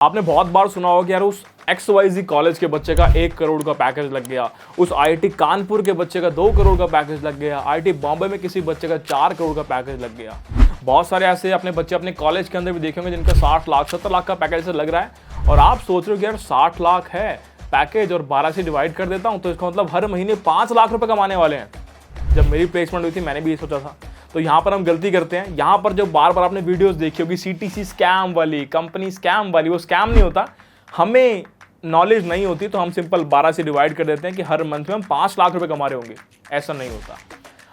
आपने बहुत बार सुना होगा कि यार उस XYZ कॉलेज के बच्चे का 1 करोड़ का पैकेज लग गया, उस IIT कानपुर के बच्चे का 2 करोड़ का पैकेज लग गया, IIT बॉम्बे में किसी बच्चे का 4 करोड़ का पैकेज लग गया। बहुत सारे ऐसे अपने बच्चे अपने कॉलेज के अंदर भी देखेंगे जिनका 60 लाख 70 लाख का पैकेज से लग रहा है। और आप सोच रहे हो कि यार 60 लाख है पैकेज और 12 से डिवाइड कर देता हूँ तो इसका मतलब हर महीने 5 लाख रुपए कमाने वाले हैं। जब मेरी प्लेसमेंट हुई थी मैंने भी ये सोचा था। तो यहाँ पर हम गलती करते हैं। यहाँ पर जो बार बार आपने वीडियोस देखी होगी CTC स्कैम वाली, कंपनी स्कैम वाली, वो स्कैम नहीं होता। हमें नॉलेज नहीं होती तो हम सिंपल 12 से डिवाइड कर देते हैं कि हर मंथ में हम 5 लाख रुपए कमा रहे होंगे। ऐसा नहीं होता।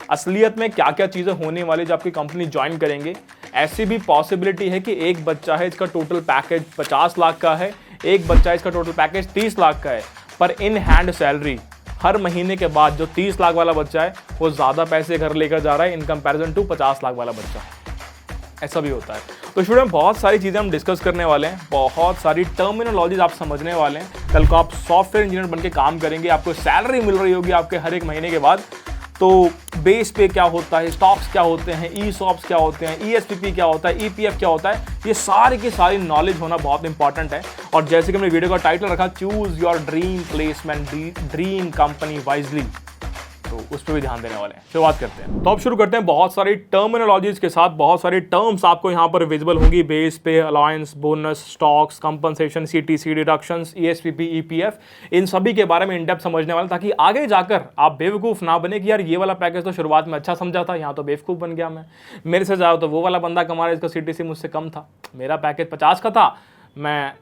असलियत में क्या क्या चीज़ें होने वाली जब आपकी कंपनी ज्वाइन करेंगे। ऐसी भी पॉसिबिलिटी है कि एक बच्चा है इसका टोटल पैकेज 50 लाख का है, एक बच्चा इसका टोटल पैकेज 30 लाख का है, पर इन हैंड सैलरी हर महीने के बाद जो 30 लाख वाला बच्चा है वो ज़्यादा पैसे घर लेकर जा रहा है इन कंपैरिजन टू 50 लाख वाला बच्चा। ऐसा भी होता है। तो स्टूडेंट में बहुत सारी चीज़ें हम डिस्कस करने वाले हैं, बहुत सारी टर्मिनोलॉजीज आप समझने वाले हैं। कल को आप सॉफ्टवेयर इंजीनियर बनके काम करेंगे, आपको सैलरी मिल रही होगी आपके हर एक महीने के बाद। तो बेस पे क्या होता है, स्टॉक्स क्या होते हैं, ESOPs क्या होते हैं, ESPP क्या होता है, EPF क्या होता है, ये सारी की सारी नॉलेज होना बहुत इंपॉर्टेंट है। और जैसे कि हमने वीडियो का टाइटल रखा, choose your dream placement, dream company wisely, तो उस पर भी ध्यान देने वाले हैं। शुरुआत करते हैं। तो अब शुरू करते हैं बहुत सारी टर्मिनोलॉजीज के साथ। बहुत सारी टर्म्स आपको यहाँ पर विजिबल होंगी, बेस पे, alliance, bonus, stocks, compensation, CTC, deductions, ESPP, EPF, इन सभी के बारे में इन डेप्थ समझने वाले, ताकि आगे जाकर आप बेवकूफ़ ना बने कि यार ये वाला पैकेज तो शुरुआत में अच्छा समझा था, यहाँ तो बेवकूफ़ बन गया मैं। मेरे से ज़्यादा तो वो वाला बंदा कमा रहा है, इसका CTC मुझसे कम था, मेरा पैकेज 50 का था, मैं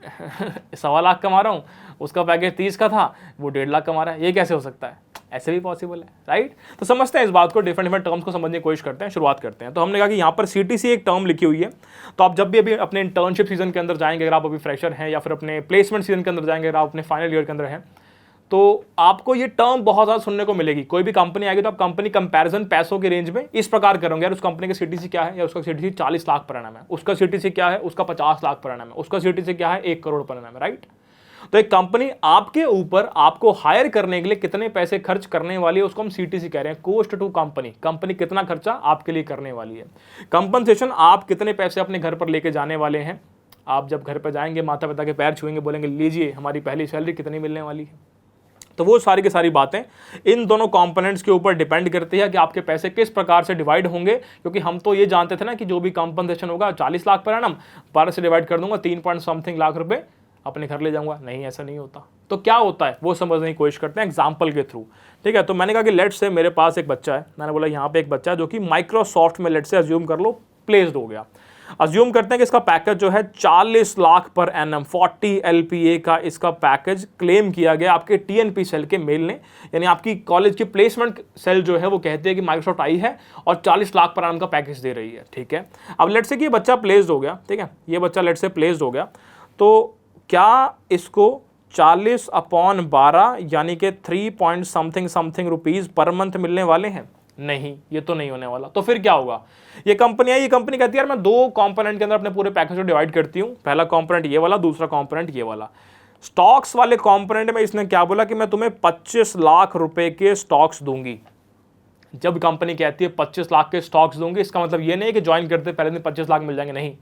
1.25 लाख कमा रहा हूँ, उसका पैकेज 30 का था, वो 1.5 लाख कमा रहा है। ये कैसे हो सकता है? ऐसे भी पॉसिबल है, राइट? तो समझते हैं इस बात को, डिफरेंट टर्म्स को समझने की कोशिश करते हैं। शुरुआत करते हैं। तो हमने कहा कि यहाँ पर CTC एक टर्म लिखी हुई है। तो आप जब भी अभी अपने इंटर्नशिप सीजन के अंदर जाएंगे, अगर आप अभी फ्रेशर हैं, या फिर अपने प्लेसमेंट सीजन के अंदर जाएंगे, अगर आप अपने फाइनल ईयर के अंदर हैं, तो आपको ये टर्म बहुत ज़्यादा सुनने को मिलेगी। कोई भी कंपनी आएगी तो आप कंपनी कंपैरिजन पैसों के रेंज में इस प्रकार करोगे, यार उस कंपनी का CTC क्या है, या उसका CTC 40 लाख पर एनम है, उसका CTC क्या है, उसका 50 लाख पर एनम है, उसका CTC क्या है, 1 करोड़ पर एनम है, राइट? तो एक कंपनी आपके ऊपर आपको हायर करने के लिए कितने पैसे खर्च करने वाली है, उसको हम CTC कह रहे हैं, कॉस्ट टू कंपनी। कंपनी कितना खर्चा आपके लिए करने वाली है। कंपनसेशन, आप कितने पैसे अपने घर पर लेके जाने वाले हैं। आप जब घर पर जाएंगे, माता पिता के पैर छुएंगे, बोलेंगे लीजिए हमारी पहली सैलरी कितनी मिलने वाली है। तो वो सारी की सारी बातें इन दोनों कंपोनेंट्स के ऊपर डिपेंड करती है कि आपके पैसे किस प्रकार से डिवाइड होंगे। क्योंकि हम तो ये जानते थे ना कि जो भी कंपनसेशन होगा 40 लाख पर एनम, 12 से डिवाइड कर दूंगा, 3 पॉइंट समथिंग लाख रुपए अपने घर ले जाऊंगा। नहीं, ऐसा नहीं होता। तो क्या होता है वो समझने की कोशिश करते हैं एग्जाम्पल के थ्रू, ठीक है? तो मैंने कहा कि लेट्स से मेरे पास एक बच्चा है, मैंने बोला यहाँ पे एक बच्चा है जो कि माइक्रोसॉफ्ट में लेट्स से अज्यूम कर लो प्लेस्ड हो गया। अज्यूम करते हैं कि इसका पैकेज जो है 40 लाख पर एनम, 40 LPA का इसका पैकेज क्लेम किया गया आपके TNP सेल के मेल ने। यानी आपकी कॉलेज की प्लेसमेंट सेल जो है वो कहती है कि माइक्रोसॉफ्ट आई है और 40 लाख पर एनम का पैकेज दे रही है, ठीक है? अब लेट्स से कि ये बच्चा प्लेस्ड हो गया, ठीक है? ये बच्चा लेट्स से प्लेस्ड हो गया, तो क्या इसको 40/12 यानी कि 3 point something rupees per month मिलने वाले हैं? नहीं, ये तो नहीं होने वाला। तो फिर क्या होगा? ये कंपनी कहती है यार मैं 2 कंपोनेंट के अंदर अपने पूरे पैकेज को डिवाइड करती हूँ। पहला कंपोनेंट ये वाला, दूसरा कंपोनेंट ये वाला। स्टॉक्स वाले कंपोनेंट में इसने क्या बोला कि मैं तुम्हें 25 लाख रुपए के स्टॉक्स दूंगी। जब कंपनी कहती है 25 लाख के स्टॉक्स दूंगी, इसका मतलब ये नहीं कि ज्वाइन करते पहले दिन 25 लाख मिल जाएंगे, नहीं।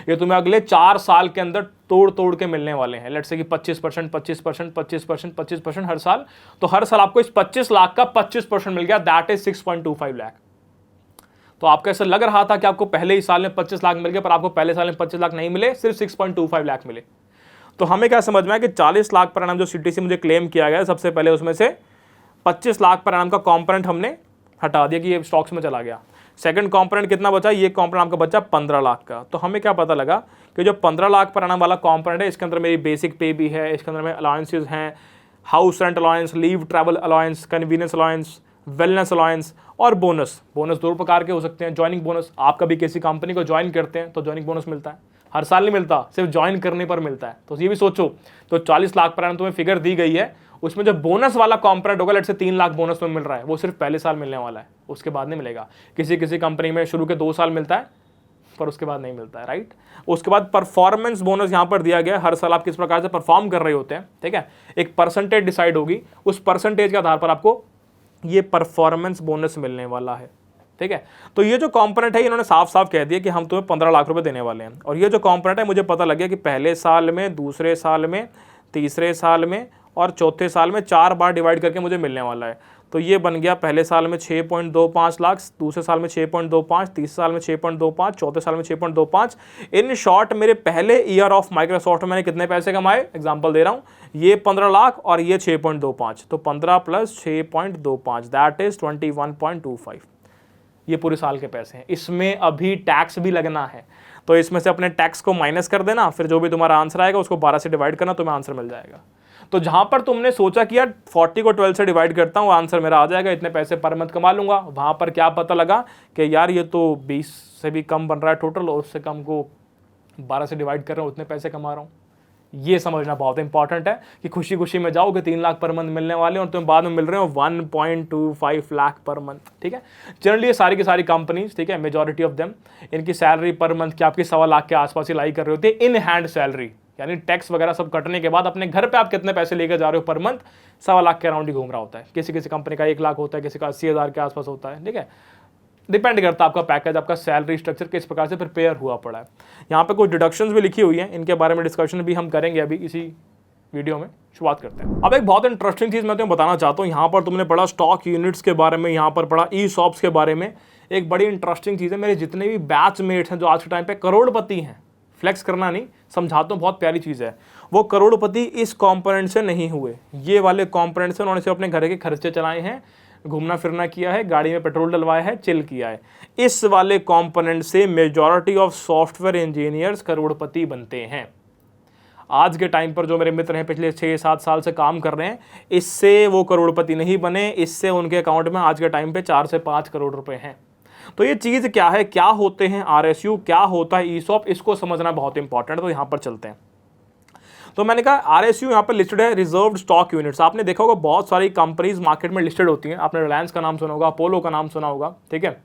ये तुम्हें अगले 4 साल के अंदर तोड़ के मिलने वाले हैं। लेट्स से कि 25% हर साल। तो हर साल आपको इस 25 लाख का 25% मिल गया, दैट इज 6.25 लाख। तो आपको ऐसा लग रहा था कि आपको पहले ही साल में 25 लाख मिल गए, पर आपको पहले साल में 25 लाख नहीं मिले, सिर्फ 6.25 लाख मिले। तो हमें क्या समझ में आया कि 40 लाख पर एनम जो CTC मुझे क्लेम किया गया, सबसे पहले उसमें से 25 लाख पर एनम का कॉम्पोनेंट हमने हटा दिया कि ये स्टॉक्स में चला गया। सेकंड कंपोनेंट कितना बचा? ये कंपोनेंट आपका बचा 15 लाख का। तो हमें क्या पता लगा कि जो 15 लाख पर एनम वाला कंपोनेंट है, इसके अंदर मेरी बेसिक पे भी है, इसके अंदर में अलाउंसेस हैं, house rent allowance, leave travel allowance, convenience allowance, wellness allowance और बोनस। बोनस 2 प्रकार के हो सकते हैं। ज्वाइनिंग बोनस, आप कभी किसी कंपनी को ज्वाइन करते हैं तो ज्वाइनिंग बोनस मिलता है, हर साल नहीं मिलता, सिर्फ ज्वाइन करने पर मिलता है। तो ये भी सोचो, तो 40 लाख पर एनम तुम्हें फिगर दी गई है, उसमें जो बोनस वाला कंपोनेंट होगा, लेट्स से 3 लाख बोनस में मिल रहा है, वो सिर्फ पहले साल मिलने वाला है, उसके बाद नहीं मिलेगा। किसी कंपनी में शुरू के 2 साल मिलता है, पर उसके बाद नहीं मिलता है, राइट? उसके बाद परफॉर्मेंस बोनस यहाँ पर दिया गया, हर साल आप किस प्रकार से परफॉर्म कर रहे होते हैं, ठीक है? एक परसेंटेज डिसाइड होगी, उस परसेंटेज के आधार पर आपको ये परफॉर्मेंस बोनस मिलने वाला है। ठीक है। तो ये जो कंपोनेंट है इन्होंने साफ साफ कह दिया कि हम तुम्हें 15 लाख रुपए देने वाले हैं, और ये जो कंपोनेंट है मुझे पता लग गया कि पहले साल में, दूसरे साल में, तीसरे साल में और चौथे साल में 4 बार डिवाइड करके मुझे मिलने वाला है। तो ये बन गया पहले साल में 6.25 लाख, दूसरे साल में 6.25, तीसरे साल में 6.25, चौथे साल में 6.25। इन शॉर्ट मेरे पहले ईयर ऑफ माइक्रोसॉफ्ट में मैंने कितने पैसे कमाए, एग्जांपल दे रहा हूँ, ये 15 लाख और ये 6.25, तो 15 + 6.25 दैट इज 21.25। ये पूरे साल के पैसे हैं। इसमें अभी टैक्स भी लगना है, तो इसमें से अपने टैक्स को माइनस कर देना, फिर जो भी तुम्हारा आंसर आएगा उसको 12 से डिवाइड करना, तुम्हें आंसर मिल जाएगा। तो जहां पर तुमने सोचा कि यार 40 को 12 से डिवाइड करता हूं, आंसर मेरा आ जाएगा, इतने पैसे पर मंथ कमा लूंगा, वहां पर क्या पता लगा कि यार ये तो 20 से भी कम बन रहा है टोटल, और उससे कम को 12 से डिवाइड कर रहा हूं, उतने पैसे कमा रहा हूं। ये समझना बहुत इंपॉर्टेंट है कि खुशी खुशी में जाओ कि 3 लाख पर मंथ मिलने वाले और तुम्हें बाद में मिल रहे हो 1.25 लाख पर मंथ। ठीक है, जनरली ये सारी की सारी कंपनीज, ठीक है, मेजॉरिटी ऑफ देम, इनकी सैलरी पर मंथ की आपकी 1.25 लाख के आसपास ही लाई कर रही होती है इन हैंड सैलरी, यानी टैक्स वगैरह सब कटने के बाद अपने घर पे आप कितने पैसे लेकर जा रहे हो पर मंथ, 1.25 लाख के अराउंड ही घूम रहा होता है। किसी किसी कंपनी का 1 लाख होता है, किसी का 80,000 के आसपास होता है। ठीक है, डिपेंड करता है आपका पैकेज, आपका सैलरी स्ट्रक्चर किस प्रकार से प्रिपेयर हुआ पड़ा है। यहाँ पे कुछ डिडक्शंस भी लिखी हुई हैं, इनके बारे में डिस्कशन भी हम करेंगे अभी इसी वीडियो में। शुरुआत करते हैं। अब एक बहुत इंटरेस्टिंग चीज़ मैं तुम्हें बताना चाहता हूँ। यहाँ पर तुमने पढ़ा स्टॉक यूनिट्स के बारे में, यहाँ पर पढ़ा ESOPs के बारे में। एक बड़ी इंटरेस्टिंग चीज़ है, मेरे जितने भी बैचमेट्स हैं जो आज के टाइम पे करोड़पति हैं, फ्लेक्स करना नहीं, समझाता हूँ, बहुत प्यारी चीज़ है, वो करोड़पति इस कंपोनेंट से नहीं हुए। ये वाले कंपोनेंट से उन्होंने सिर्फ अपने घर के खर्चे चलाए हैं, घूमना फिरना किया है, गाड़ी में पेट्रोल डलवाया है, चिल किया है। इस वाले कंपोनेंट से मेजॉरिटी ऑफ सॉफ्टवेयर इंजीनियर्स करोड़पति बनते हैं। आज के टाइम पर जो मेरे मित्र हैं पिछले 6-7 साल से काम कर रहे हैं, इससे वो करोड़पति नहीं बने, इससे उनके अकाउंट में आज के टाइम पे 4 से 5 करोड़ रुपए हैं। तो ये चीज़ क्या है, क्या होते हैं RSU, क्या होता है ESOP, इसको समझना बहुत इंपॉर्टेंट है। तो यहाँ पर चलते हैं। तो मैंने कहा RSU यहाँ पर लिस्टेड है, रिजर्व्ड स्टॉक यूनिट्स। आपने देखा होगा बहुत सारी कंपनीज मार्केट में लिस्टेड होती हैं। आपने रिलायंस का नाम सुना होगा, अपोलो का नाम सुना होगा, ठीक है,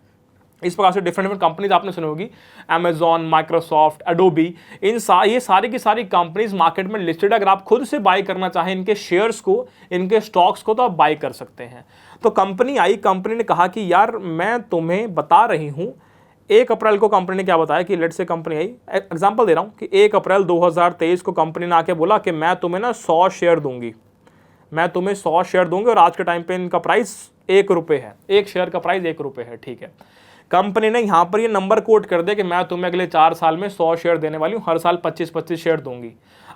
इस प्रकार से डिफरेंट डिफरेंट कंपनीज आपने सुनी होगी, अमेजॉन, माइक्रोसॉफ्ट, एडोबी, ये सारी की सारी कंपनीज मार्केट में लिस्टेड। अगर आप खुद से बाय करना चाहें इनके शेयर्स को, इनके स्टॉक्स को, तो आप बाय कर सकते हैं। तो कंपनी आई, कंपनी ने कहा कि यार मैं तुम्हें बता रही हूँ, 1 अप्रैल को कंपनी ने क्या बताया कि लेट से कंपनी आई, एग्जांपल दे रहा हूँ कि 1 अप्रैल 2023 को कंपनी ने आके बोला कि मैं तुम्हें ना 100 शेयर दूंगी, मैं तुम्हें 100 शेयर दूंगी, और आज के टाइम पे इनका प्राइस 1 रुपये है, एक शेयर का प्राइस 1 रुपये है। ठीक है, कंपनी ने यहाँ पर ये नंबर कोट कर दिया कि मैं तुम्हें अगले 4 साल में 100 शेयर देने वाली हूँ, हर साल 25-25 शेयर दूंगी।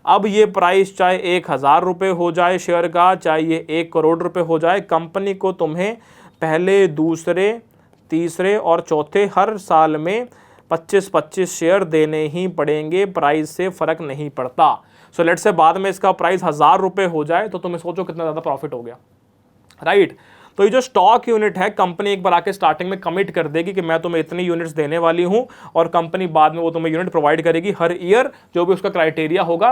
अब ये प्राइस चाहे 1,000 रुपये हो जाए शेयर का, चाहे ये 1 करोड़ रुपये हो जाए, कंपनी को तुम्हें पहले, दूसरे, तीसरे और चौथे हर साल में 25-25 शेयर देने ही पड़ेंगे, प्राइस से फर्क नहीं पड़ता। सो लेट से बाद में इसका प्राइस 1,000 रुपये हो जाए, तो तुम्हें सोचो कितना ज़्यादा प्रॉफिट हो गया, राइट। तो ये जो स्टॉक यूनिट है, कंपनी एक बार आके स्टार्टिंग में कमिट कर देगी कि मैं तुम्हें इतनी यूनिट्स देने वाली हूं, और कंपनी बाद में वो तुम्हें यूनिट प्रोवाइड करेगी हर ईयर, जो भी उसका क्राइटेरिया होगा।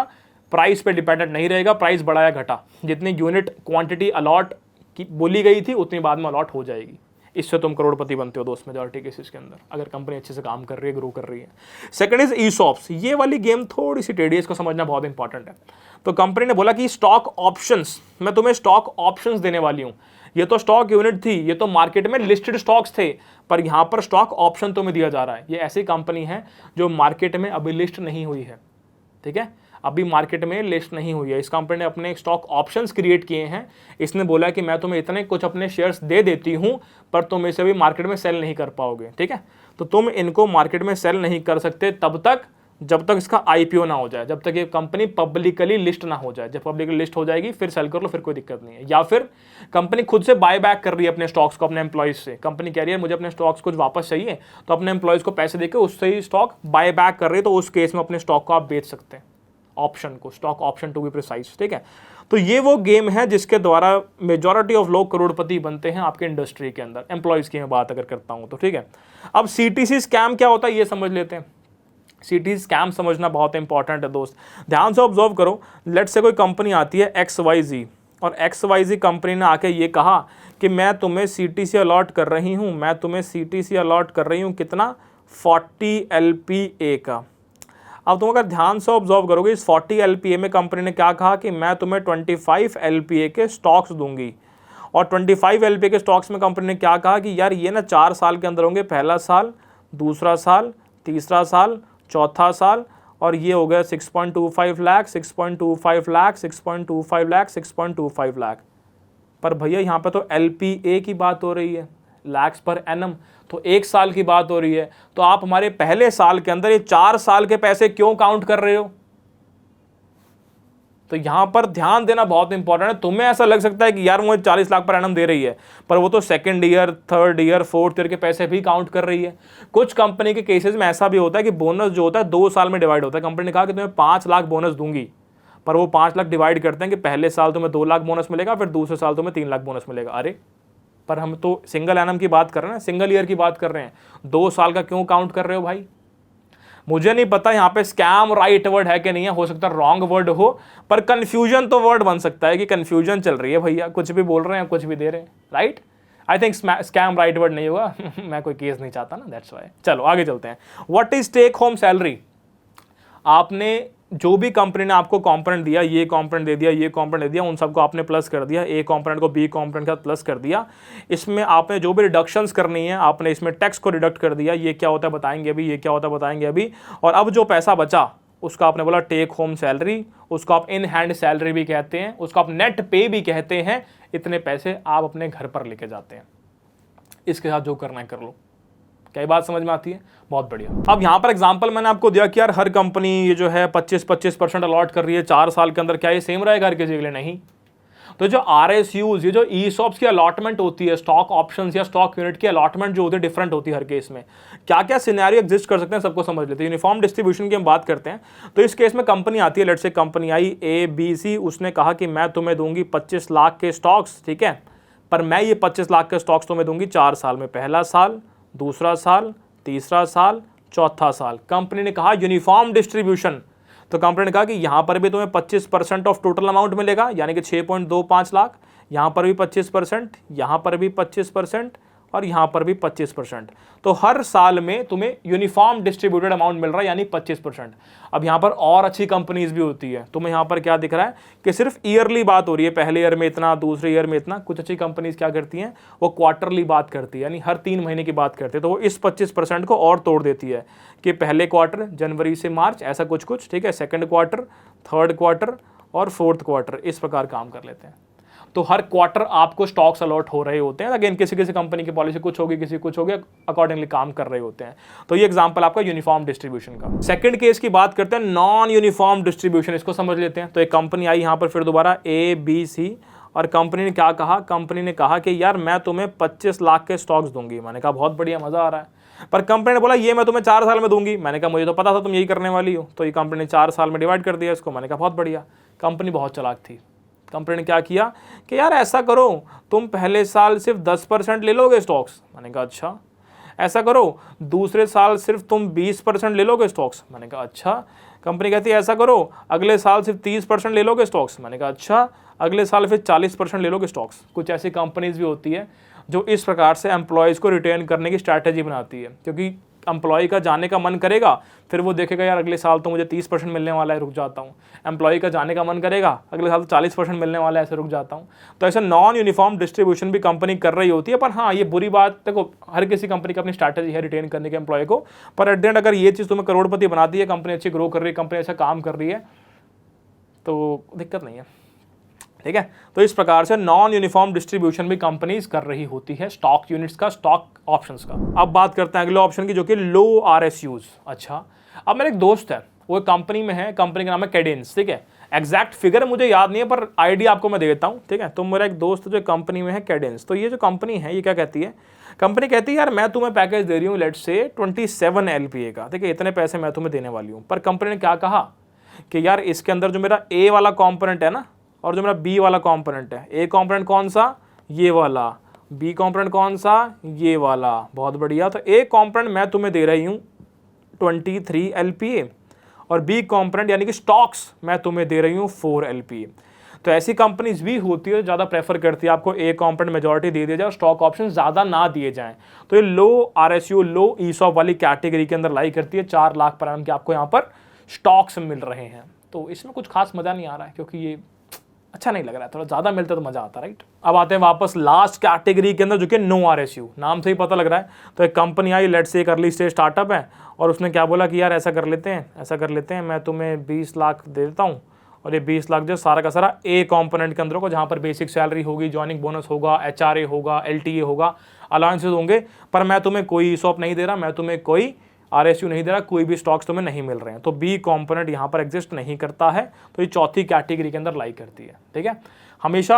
प्राइस पे डिपेंडेंट नहीं रहेगा, प्राइस बढ़ा या घटा, जितनी यूनिट क्वांटिटी अलॉट की बोली गई थी उतनी बाद में अलॉट हो जाएगी। इससे तुम करोड़पति बनते हो दोस्त, मेजॉरिटी केसेस के अंदर, अगर कंपनी अच्छे से काम कर रही है, ग्रो कर रही है। Second is ESOPs। ये वाली गेम थोड़ी सी टेढ़ी है, इसको समझना बहुत इंपॉर्टेंट है। तो कंपनी ने बोला कि स्टॉक ऑप्शंस, मैं तुम्हें स्टॉक ऑप्शंस देने वाली हूं। ये तो स्टॉक यूनिट थी, ये तो मार्केट में लिस्टेड स्टॉक्स थे, पर यहां पर स्टॉक ऑप्शन तुम्हें दिया जा रहा है। ये ऐसी कंपनी है जो मार्केट में अभी लिस्ट नहीं हुई है, ठीक है, अभी मार्केट में लिस्ट नहीं हुई है। इस कंपनी ने अपने स्टॉक ऑप्शंस क्रिएट किए हैं। इसने बोला कि मैं तुम्हें इतने कुछ अपने शेयर्स दे देती हूं, पर तुम इसे भी मार्केट में सेल नहीं कर पाओगे, ठीक है। तो तुम इनको मार्केट में सेल नहीं कर सकते तब तक जब तक इसका IPO ना हो जाए, जब तक ये कंपनी पब्लिकली लिस्ट ना हो जाए। जब पब्लिकली लिस्ट हो जाएगी फिर सेल कर लो, फिर कोई दिक्कत नहीं है। या फिर कंपनी खुद से बाय बैक कर रही है अपने स्टॉक्स को अपने एम्प्लॉइज से, कंपनी कह रही है मुझे अपने स्टॉक्स कुछ वापस चाहिए, तो अपने एम्प्लॉइज को पैसे देकर उससे ही स्टॉक बाय बैक कर रही है, तो उस केस में अपने स्टॉक को आप बेच सकते हैं, ऑप्शन को, stock option to be precise, ठीक है। तो ये वो गेम है जिसके द्वारा मेजॉरिटी ऑफ लोग करोड़पति बनते हैं आपके इंडस्ट्री के अंदर, एम्प्लॉइज की मैं बात अगर करता हूं तो, ठीक है। अब CTC स्कैम क्या होता है ये समझ लेते हैं। CTC स्कैम समझना बहुत इंपॉर्टेंट है दोस्त, ध्यान से ऑब्जर्व करो। लेट से कोई कंपनी आती है XYZ, और XYZ कंपनी ने आके ये कहा कि मैं तुम्हें CTC अलॉट कर रही हूँ, मैं तुम्हें CTC अलॉट कर रही हूँ, कितना, 40 LPA का। अब तुम अगर ध्यान से ऑब्जर्व करोगे, इस 40 LPA में कंपनी ने क्या कहा कि मैं तुम्हें 25 LPA के स्टॉक्स दूंगी, और 25 LP के स्टॉक्स में कंपनी ने क्या कहा कि यार ये ना 4 साल के अंदर होंगे, पहला साल, दूसरा साल, तीसरा साल, चौथा साल, और ये हो गया 6.25 लाख, 6.25 लाख, 6.25 लाख, 6.25 लाख। पर भैया यहाँ पे तो LPA की बात हो रही है, लैक्स पर एनम, तो 1 साल की बात हो रही है। तो आप हमारे पहले साल के अंदर ये 4 साल के पैसे क्यों काउंट कर रहे हो? तो यहां पर ध्यान देना बहुत इंपॉर्टेंट है। तुम्हें ऐसा लग सकता है कि यार मुझे 40 लाख पर एनम दे रही है, पर वो तो second year, third year, fourth year के पैसे भी काउंट कर रही है। कुछ कंपनी के केसेस में ऐसा भी होता है कि बोनस जो होता है 2 साल में डिवाइड होता है। कंपनी ने कहा कि तुम्हें 5 लाख बोनस दूंगी, पर वो 5 लाख डिवाइड करते हैं कि पहले साल तुम्हें 2 लाख बोनस मिलेगा, फिर दूसरे साल तुम्हें 3 लाख बोनस मिलेगा। अरे पर हम तो सिंगल एनम की बात कर रहे हैं, सिंगल ईयर की बात कर रहे हैं, 2 साल का क्यों काउंट कर रहे हो भाई? मुझे नहीं पता यहाँ पे स्कैम राइट वर्ड है कि नहीं है, हो सकता है रॉन्ग वर्ड हो, पर कंफ्यूजन तो वर्ड बन सकता है कि कंफ्यूजन चल रही है भैया, कुछ भी बोल रहे हैं, कुछ भी दे रहे हैं, right? I think scam right word नहीं होगा मैं कोई केस नहीं चाहता ना, दैट्स वाई। चलो आगे चलते हैं। What is take home salary? आपने जो भी कंपनी ने आपको कंपोनेंट दिया, ये कंपोनेंट दे दिया, ये कंपोनेंट दे दिया, उन सबको आपने प्लस कर दिया, ए कंपोनेंट को बी कंपोनेंट के साथ प्लस कर दिया। इसमें आपने जो भी रिडक्शंस करनी है, आपने इसमें टैक्स को रिडक्ट कर दिया। ये क्या होता है बताएंगे अभी, ये क्या होता है बताएंगे अभी। और अब जो पैसा बचा उसका आपने बोला टेक होम सैलरी, उसको आप इन हैंड सैलरी भी कहते हैं, उसको आप नेट पे भी कहते हैं। इतने पैसे आप अपने घर पर लेके जाते हैं, इसके साथ जो करना है कर लो। क्या बात समझ में आती है? बहुत बढ़िया। अब यहाँ पर एग्जांपल मैंने आपको दिया कि यार हर कंपनी ये जो है 25% अलॉट कर रही है 4 साल के अंदर, क्या ये सेम रहेगा हर किसी के लिए? नहीं। तो जो RSUs, ये जो ESOPs की अलॉटमेंट होती है, स्टॉक ऑप्शंस या स्टॉक यूनिट की अलॉटमेंट जो होती है, डिफरेंट होती है हर केस में। क्या क्या सिनेरियो एग्जिस्ट कर सकते हैं सबको समझ लेते हैं। यूनिफॉर्म डिस्ट्रीब्यूशन की हम बात करते हैं, तो इस केस में कंपनी आती है, let's say company I ABC, उसने कहा कि मैं तुम्हें दूंगी 25 लाख के स्टॉक्स, ठीक है, पर मैं ये 25 लाख के स्टॉक्स तुम्हें दूंगी 4 साल में, पहला साल, दूसरा साल, तीसरा साल, चौथा साल। कंपनी ने कहा यूनिफॉर्म डिस्ट्रीब्यूशन, तो कंपनी ने कहा कि यहां पर भी तुम्हें 25% ऑफ टोटल अमाउंट मिलेगा, यानी कि 6.25 लाख, यहां पर भी 25%, यहां पर भी 25%, और यहां पर भी 25%। तो हर साल में तुम्हें यूनिफॉर्म डिस्ट्रीब्यूटेड अमाउंट मिल रहा है, यानी 25%। अब यहां पर और अच्छी कंपनीज भी होती है, तुम्हें यहां पर क्या दिख रहा है कि सिर्फ ईयरली बात हो रही है, पहले ईयर में इतना, दूसरे ईयर में इतना। कुछ अच्छी कंपनीज क्या करती हैं, वो क्वार्टरली बात करती है, यानी हर 3 महीने की बात करती है। तो वो इस 25% को और तोड़ देती है कि पहले क्वार्टर जनवरी से मार्च, ऐसा कुछ कुछ, ठीक है, सेकेंड क्वार्टर, थर्ड क्वार्टर और फोर्थ क्वार्टर, इस प्रकार काम कर लेते हैं। तो हर क्वार्टर आपको स्टॉक्स अलॉट हो रहे होते हैं। अगेन किसी किसी कंपनी की पॉलिसी कुछ होगी, किसी कुछ होगी, अकॉर्डिंगली काम कर रहे होते हैं। तो ये एग्जांपल आपका यूनिफॉर्म डिस्ट्रीब्यूशन का। सेकंड केस की बात करते हैं, नॉन यूनिफॉर्म डिस्ट्रीब्यूशन, इसको समझ लेते हैं। तो एक कंपनी आई यहाँ पर फिर दोबारा ABC, और कंपनी ने क्या कहा, कंपनी ने कहा कि यार मैं तुम्हें 25 लाख के स्टॉक्स दूंगी। मैंने कहा बहुत बढ़िया, मजा आ रहा है। पर कंपनी ने बोला ये मैं तुम्हें 4 साल में दूंगी। मैंने कहा मुझे तो पता था तुम यही करने वाली हो। तो ये कंपनी ने 4 साल में डिवाइड कर दिया इसको। मैंने कहा बहुत बढ़िया। कंपनी बहुत चालाक थी। कंपनी ने क्या किया कि यार ऐसा करो, तुम पहले साल सिर्फ 10% ले लोगे स्टॉक्स। मैंने कहा अच्छा। ऐसा करो, दूसरे साल सिर्फ तुम 20% ले लोगे स्टॉक्स। मैंने कहा अच्छा। कंपनी कहती है ऐसा करो, अगले साल सिर्फ 30% ले लोगे स्टॉक्स। मैंने कहा अच्छा। अगले साल फिर 40% ले लोगे स्टॉक्स। कुछ ऐसी कंपनीज भी होती है जो इस प्रकार से एम्प्लॉयज़ को रिटेन करने की स्ट्रैटेजी बनाती है, क्योंकि एम्प्लॉय का जाने का मन करेगा, फिर वो देखेगा यार अगले साल तो मुझे 30% मिलने वाला है, रुक जाता हूँ। एम्प्लॉय का जाने का मन करेगा, अगले साल तो 40% मिलने वाला है, ऐसे रुक जाता हूँ। तो ऐसा नॉन यूनिफॉर्म डिस्ट्रीब्यूशन भी कंपनी कर रही होती है। पर हाँ, ये बुरी बात, देखो हर किसी कंपनी का अपनी स्ट्रैटेजी है रिटेन करने के एम्प्लॉय को, पर एट द एंड अगर ये चीज़ तुम्हें करोड़पति बनाती है, कंपनी अच्छी ग्रो कर रही है, कंपनी अच्छा काम कर रही है, तो दिक्कत नहीं है, ठीक है। तो इस प्रकार से नॉन यूनिफॉर्म डिस्ट्रीब्यूशन भी कंपनीज कर रही होती है, स्टॉक यूनिट्स का, स्टॉक ऑप्शंस का। अब बात करते हैं अगले ऑप्शन की, जो कि लो RSUs। अच्छा, अब मेरा एक दोस्त है, वो कंपनी में है, कंपनी का नाम है कैडेंस, ठीक है। एग्जैक्ट फिगर मुझे याद नहीं है, पर आइडिया आपको मैं दे देता हूँ, ठीक है। तो मेरा एक दोस्त जो कंपनी में है कैडेंस, तो ये जो कंपनी है ये क्या कहती है, कंपनी कहती है यार मैं तुम्हें पैकेज दे रही हूँ लेट्स से 27 LPA का, ठीक है, इतने पैसे मैं तुम्हें देने वाली हूँ। पर कंपनी ने क्या कहा कि यार इसके अंदर जो मेरा A वाला कॉम्पोनेंट है ना, और जो मेरा B वाला कंपोनेंट है, A कंपोनेंट कौन सा, ये वाला, B कंपोनेंट कौन सा, ये वाला, बहुत बढ़िया। तो A कंपोनेंट मैं तुम्हें दे रही हूँ 23 LPA, और B कंपोनेंट यानी कि स्टॉक्स मैं तुम्हें दे रही हूँ 4 LPA। तो ऐसी कंपनीज भी होती है ज़्यादा प्रेफर करती है आपको A कंपोनेंट मेजॉरिटी दे दिया जाए और स्टॉक ऑप्शन ज़्यादा ना दिए जाएं। तो ये लो RSU, लो ESOP वाली कैटेगरी के अंदर लाई करती है। 4 लाख पर annum के आपको यहाँ पर स्टॉक्स मिल रहे हैं। तो इसमें कुछ खास मज़ा नहीं आ रहा है, क्योंकि ये अच्छा नहीं लग रहा है, थोड़ा ज़्यादा मिलता तो मज़ा आता, राइट। अब आते हैं वापस लास्ट कैटेगरी के अंदर, जो कि नो RSU, नाम से ही पता लग रहा है। तो एक कंपनी आई, लेट्स से एक अर्ली स्टेज स्टार्टअप है, और उसने क्या बोला कि यार ऐसा कर लेते हैं, मैं तुम्हें 20 लाख दे देता हूँ, और ये 20 लाख जो सारा का सारा ए कॉम्पोनेंट के अंदर होगा, जहाँ पर बेसिक सैलरी होगी, जॉइनिंग बोनस होगा, HRA होगा, LTA होगा, अलाउंसेज होंगे, पर मैं तुम्हें कोई ESOP नहीं दे रहा, मैं तुम्हें कोई RSU नहीं दे रहा, कोई भी स्टॉक्स तुम्हें नहीं मिल रहे हैं। तो बी कॉम्पोनेंट यहाँ पर एग्जिस्ट नहीं करता है, तो ये चौथी कैटेगरी के अंदर लाई करती है, ठीक है। हमेशा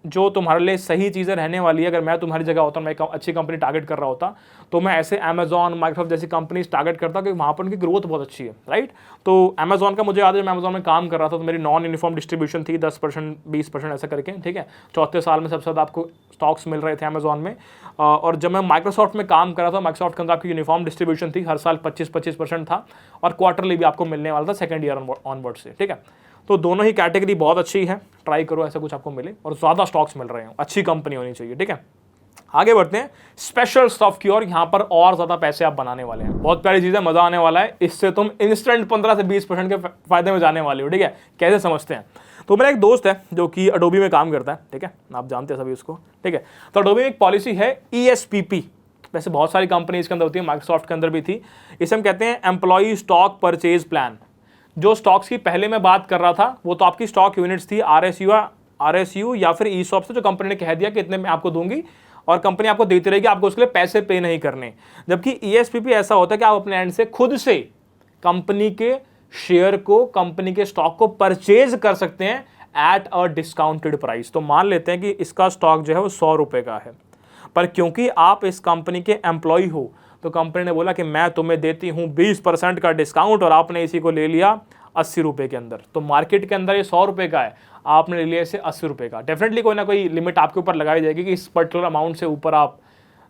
जो तुम्हारे लिए सही चीज़ें रहने वाली है, अगर मैं तुम्हारी जगह होता, मैं एक अच्छी कंपनी टारगेट कर रहा होता, तो मैं ऐसे Amazon, माइक्रोसॉफ्ट जैसी कंपनी टारगेट करता, कि वहाँ पर उनकी ग्रोथ बहुत अच्छी है, राइट। तो Amazon का मुझे याद है, मैं Amazon में काम कर रहा था, तो मेरी नॉन यूनिफॉर्म डिस्ट्रीब्यूशन थी, 10%, 20% ऐसा करके, ठीक है। चौथे साल में सबसे ज़्यादा आपको स्टॉक्स मिल रहे थे Amazon में। और जब मैं माइक्रोसॉफ्ट में काम कर रहा था, माइक्रोसॉफ्ट के अंदर आपकी यूनिफॉर्म डिस्ट्रीब्यूशन थी, हर साल 25% था, और क्वार्टरली भी आपको मिलने वाला था सेकंड ईयर ऑनवर्ड से, ठीक है। तो दोनों ही कैटेगरी बहुत अच्छी है, ट्राई करो ऐसा कुछ आपको मिले, और ज़्यादा स्टॉक्स मिल रहे हो, अच्छी कंपनी होनी चाहिए, ठीक है। आगे बढ़ते हैं स्पेशल स्टॉक की ओर। यहाँ पर और ज़्यादा पैसे आप बनाने वाले हैं, बहुत प्यारी चीज़ है, मज़ा आने वाला है, इससे तुम इंस्टेंट 15 से 20% के फायदे में जाने वाले हो, ठीक है। कैसे समझते हैं? तो मेरा एक दोस्त है जो कि अडोबी में काम करता है, ठीक है, आप जानते हैं सभी उसको, ठीक है। तो अडोबी में एक पॉलिसी है ESPP, वैसे बहुत सारी कंपनीज के अंदर होती है, माइक्रोसॉफ्ट के अंदर भी थी। इसे हम कहते हैं एम्प्लॉई स्टॉक परचेज प्लान। जो स्टॉक्स की पहले मैं बात कर रहा था, वो तो आपकी स्टॉक यूनिट्स थी, RSU या फिर ESOP से, जो कंपनी ने कह दिया कि इतने मैं आपको दूंगी, और कंपनी आपको देती रहेगी, आपको उसके लिए पैसे पे नहीं करने। जबकि ESPP ऐसा होता है कि आप अपने एंड से खुद से कंपनी के शेयर को, कंपनी के स्टॉक को परचेज कर सकते हैं एट अ डिस्काउंटेड प्राइस। तो मान लेते हैं कि इसका स्टॉक जो है वो 100 रुपए का है, पर क्योंकि आप इस कंपनी के एम्प्लॉय हो, तो कंपनी ने बोला कि मैं तुम्हें देती हूँ 20% का डिस्काउंट, और आपने इसी को ले लिया 80 रुपये के अंदर। तो मार्केट के अंदर ये 100 रुपये का है, आपने ले लिया इसे 80 रुपये का। डेफिनेटली कोई ना कोई लिमिट आपके ऊपर लगाई जाएगी कि इस पर्टिकुलर अमाउंट से ऊपर आप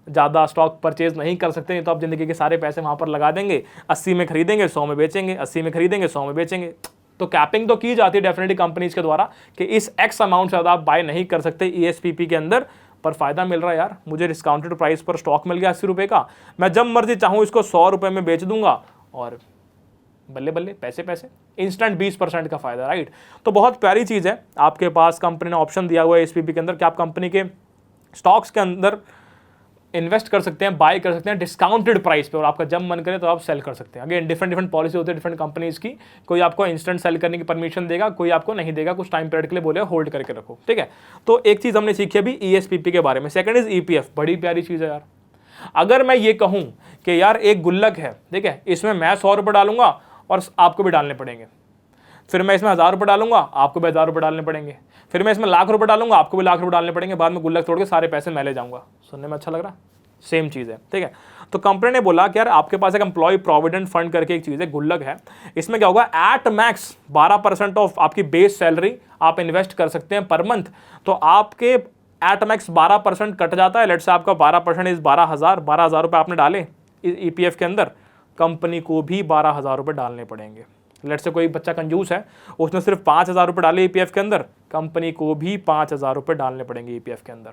ज़्यादा स्टॉक परचेज नहीं कर सकते, नहीं तो आप ज़िंदगी के सारे पैसे वहाँ पर लगा देंगे, 80 में खरीदेंगे, 100 में बेचेंगे, 80 में खरीदेंगे, 100 में बेचेंगे। तो कैपिंग तो की जाती है डेफिनेटली कंपनीज के द्वारा कि इस X अमाउंट से ज़्यादा आप बाय नहीं कर सकते ESPP के अंदर, पर फायदा मिल रहा है यार, मुझे डिस्काउंटेड प्राइस पर स्टॉक मिल गया 80 रुपये का, मैं जब मर्जी चाहूँ इसको 100 रुपये में बेच दूंगा, और बल्ले बल्ले पैसे पैसे, इंस्टेंट 20% का फायदा, राइट। तो बहुत प्यारी चीज़ है, आपके पास कंपनी ने ऑप्शन दिया हुआ है ESPP के अंदर कि आप कंपनी के स्टॉक्स के अंदर इन्वेस्ट कर सकते हैं, बाय कर सकते हैं डिस्काउंटेड प्राइस पे, और आपका जब मन करे तो आप सेल कर सकते हैं। अगेन डिफरेंट पॉलिसी होती है डिफरेंट कंपनीज की, कोई आपको इंस्टेंट सेल करने की परमिशन देगा, कोई आपको नहीं देगा, कुछ टाइम पीरियड के लिए बोलेगा होल्ड करके रखो, ठीक है। तो एक चीज़ हमने सीखी अभी ESPP के बारे में। सेकंड इज EPF, बड़ी प्यारी चीज़ है यार। अगर मैं ये कहूँ कि यार एक गुल्लक है, ठीक है, इसमें मैं 100 रुपये डालूंगा और आपको भी डालने पड़ेंगे, फिर मैं इसमें 1000 रुपये डालूंगा, आपको भी 1000 रुपये डालने पड़ेंगे, फिर मैं इसमें लाख रुपये डालूंगा, आपको भी लाख रुपये डालने पड़ेंगे, बाद में गुल्लक तोड़ के सारे पैसे मैं ले जाऊंगा। सुनने में अच्छा लग रहा है? सेम चीज़ है, ठीक है। तो कंपनी ने बोला कि यार आपके पास एक एम्प्लॉय प्रोविडेंट फंड करके एक चीज़ है, गुल्लक है, इसमें क्या होगा, एट मैक्स 12% ऑफ आपकी बेस सैलरी आप इन्वेस्ट कर सकते हैं पर मंथ। तो आपके एट मैक्स 12% कट जाता है, लेट्स से आपका 12% इज 12,000 रुपये आपने डाले EPF के अंदर, कंपनी को भी 12,000 रुपये डालने पड़ेंगे। लेट्स से कोई बच्चा कंजूस है, उसने सिर्फ 5,000 रुपये डाले EPF के अंदर, कंपनी को भी 5,000 रुपये डालने पड़ेंगे EPF के अंदर।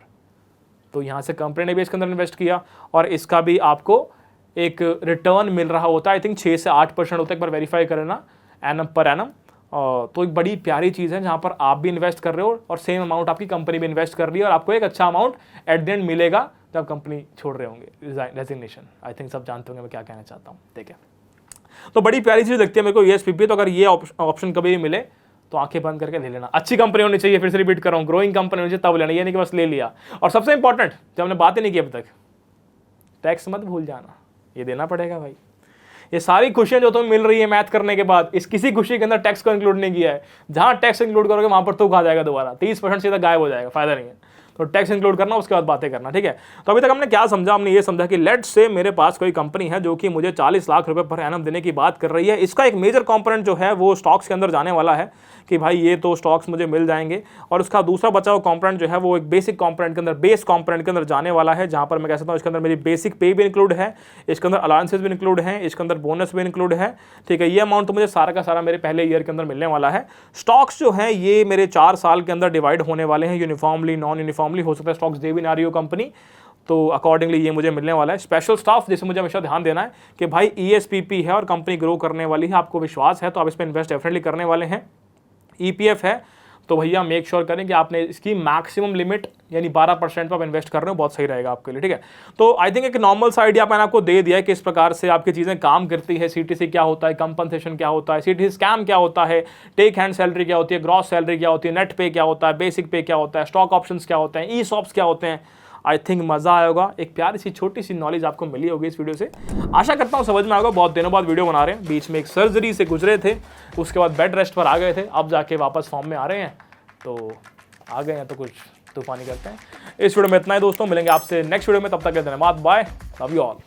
तो यहाँ से कंपनी ने भी इसके अंदर इन्वेस्ट किया, और इसका भी आपको एक रिटर्न मिल रहा होता है, आई थिंक 6 से 8% होता है, एक बार वेरीफाई करना, एनम पर एनम। तो एक बड़ी प्यारी चीज़ है जहाँ पर आप भी इन्वेस्ट कर रहे हो और सेम अमाउंट आपकी कंपनी भी इन्वेस्ट कर रही है, और आपको एक अच्छा अमाउंट एट द एंड मिलेगा जब कंपनी छोड़ रहे होंगे, रेजिग्नेशन। आई थिंक सब जानते होंगे मैं क्या कहना चाहता हूँ, ठीक है। तो बड़ी प्यारी चीज़ लगती है मेरे को ESPP। तो अगर ये ऑप्शन कभी भी मिले तो आंखें बंद करके ले लेना। अच्छी कंपनी होनी चाहिए, फिर से रिपीट कर रहा हूँ, ग्रोइंग कंपनी होनी चाहिए, तब लेना, ये नहीं कि बस ले लिया। और सबसे इंपॉर्टेंट जो हमने बातें नहीं की अब तक, टैक्स मत भूल जाना, ये देना पड़ेगा भाई। ये सारी खुशियां जो तुम्हें मिल रही है मैथ करने के बाद, इस किसी खुशी के अंदर टैक्स को इंक्लूड नहीं किया है। जहां टैक्स इंक्लूड करोगे वहां पर तो खा जाएगा दोबारा, 30% सीधा गायब हो जाएगा, फायदा नहीं है। तो टैक्स इंक्लूड करना, उसके बाद बातें करना, ठीक है। तो अभी तक हमने क्या समझा, हमने ये समझा कि लेट्स से मेरे पास कोई कंपनी है जो कि मुझे 40 लाख रुपए पर एनम देने की बात कर रही है। इसका एक मेजर कंपोनेंट जो है वो स्टॉक्स के अंदर जाने वाला है कि भाई ये तो स्टॉक्स मुझे मिल जाएंगे, और उसका दूसरा बचा हुआ कंपोनेंट जो है वो एक बेसिक कंपोनेंट के अंदर, बेस कंपोनेंट के अंदर जाने वाला है, जहां पर मैं कह सकता हूँ इसके अंदर मेरी बेसिक पे भी इंक्लूड है, इसके अंदर अलाउंसेस भी इंक्लूड है, इसके अंदर बोनस भी इंक्लूड है, ठीक है। ये अमाउंट तो मुझे सारा का सारा मेरे पहले ईयर के अंदर मिलने वाला है। स्टॉक्स जो है ये मेरे 4 साल के अंदर डिवाइड होने वाले हैं, यूनिफॉर्मली, नॉन यूनिफॉर्मली, हो सकता है स्टॉक्स दे भी ना रही हो कंपनी, तो अकॉर्डिंगली ये मुझे मिलने वाला है। स्पेशल स्टाफ, जैसे मुझे हमेशा ध्यान देना है कि भाई ESPP है और कंपनी ग्रो करने वाली है, आपको विश्वास है तो आप इस पर इन्वेस्ट डेफिनेटली करने वाले हैं। EPF है तो भैया मेक श्योर करें कि आपने इसकी मैक्सिमम लिमिट यानी 12% पर आप इन्वेस्ट कर रहे हो, बहुत सही रहेगा आपके लिए, ठीक है। तो आई थिंक एक नॉर्मल सा आइडिया मैंने आपको दे दिया है कि इस प्रकार से आपकी चीज़ें काम करती है, सीटीसी क्या होता है, कंपनसेशन क्या होता है, सीटीसी स्कैम क्या होता है, टेक हैंड सैलरी क्या होती है, ग्रॉस सैलरी क्या होती है, नेट पे क्या होता है, बेसिक पे क्या होता है, स्टॉक ऑप्शंस क्या होते हैं, ई सॉप्स क्या होते हैं। आई थिंक मजा आया होगा, एक प्यारी सी छोटी सी नॉलेज आपको मिली होगी इस वीडियो से। आशा करता हूँ समझ में आएगा। बहुत दिनों बाद वीडियो बना रहे हैं, बीच में एक सर्जरी से गुजरे थे, उसके बाद बेड रेस्ट पर आ गए थे, अब जाके वापस फॉर्म में आ रहे हैं, तो आ गए हैं तो कुछ तूफानी करते हैं। इस वीडियो में इतना ही दोस्तों, मिलेंगे आपसे नेक्स्ट वीडियो में, तब तक के धन्यवाद, बाय, लव यू ऑल।